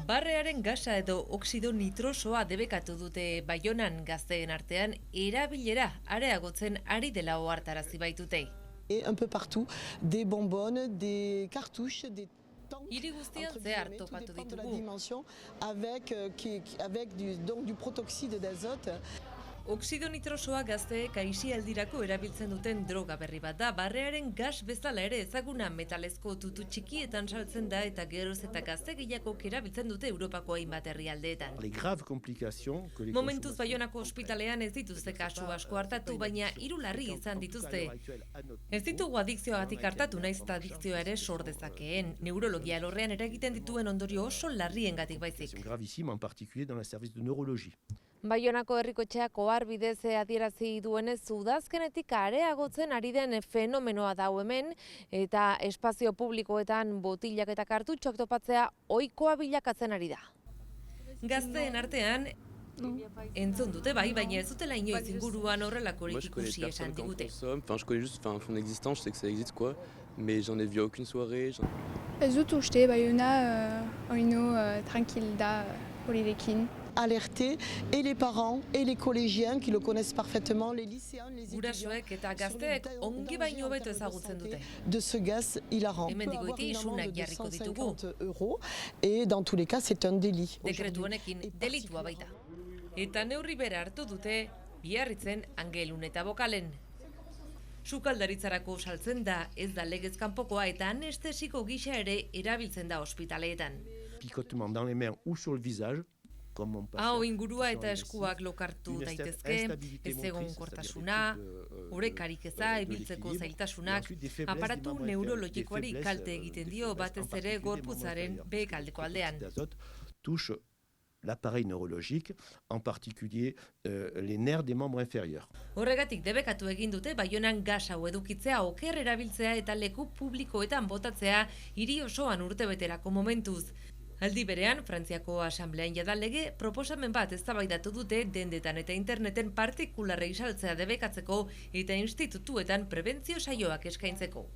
Barrearen gasa edo oxido nitrosoa debekatu dute Baionan gazteen artean erabilera areagotzen ari dela ohartarazi baitute. Et un peu partout, des bonbonnes, des cartouches, des tanks, Hiri guztian entre zehar guillemets, tout topatu dépend de la ditugu. dimension, avec du protoxyde d'azote. Oxido nitrosoa gazteek aisialdirako erabiltzen duten droga berri bat da. Barrearen gas bezala ere ezaguna metalezko tutu txikietan saltzen da eta geroz eta gazte gehiagok erabiltzen dute Europako hainbat herrialdeetan. Momentuz Baionako ospitalean ez dituzte kasu asko hartatu, baina 3 larri izan dituzte. Ez ditugu adikzioagatik hartatu, naiz eta adikzioa ere sor dezakeen. Neurologia alorrean eragiten dituen ondorio oso larriengatik baizik. Baionako herrikotxeak oharbidez adierazi duenez udazkenetik areagotzen ari den fenomenoa da hemen eta espazio publikoetan botilak eta kartutxoak topatzea ohikoa bilakatzen ari da. Gazteen artean entzun dute bai, baina ez dutela inoiz inguruan horrelakorik ikusi esan digute. Je connais juste son existence, je sais que ça existe quoi, mais j'en ai vu aucune soirée. Ez dut uste, Baiona oino tranquil da horirekin. Alerter et les parents et les collégiens qui le connaissent parfaitement, les lycéens, les étudiants. Gurasoek eta gazteek ongi baino hobeto ezagutzen dute. De ce gaz hilarant. Hemendik goiti isunak jarriko ditugu. € et dans tous les cas c'est un délit. Dekretu honekin delitua baita. Eta neurri bera hartu dute Biarritzen, Angelun eta Bokalen. Sukaldaritzarako saltzen da, ez da legez kanpokoa eta anestesiko gisa ere erabiltzen da ospitaleetan. Picotement dans les mains ou sur le visage. Hau ingurua eta eskuak lokartu daitezke, ez egonkortasuna, orekarik eza, ibiltzeko zailtasunak, aparatu neurologikoari kalte egiten dio batez ere gorputzaren behekaldeko aldean. Touche l'appareil neurologique, en particulier les nerfs des membres inférieurs. Horregatik debekatu egin dute Baionan gas hau edukitzea, oker erabiltzea eta leku publikoetan botatzea hiri osoan urtebeterako momentuz. Aldi berean, Frantziako Asamblean jada lege proposamen bat eztabaidatu dute dendetan eta interneten partikularrei saltzea debekatzeko eta institutuetan prebentzio saioak eskaintzeko.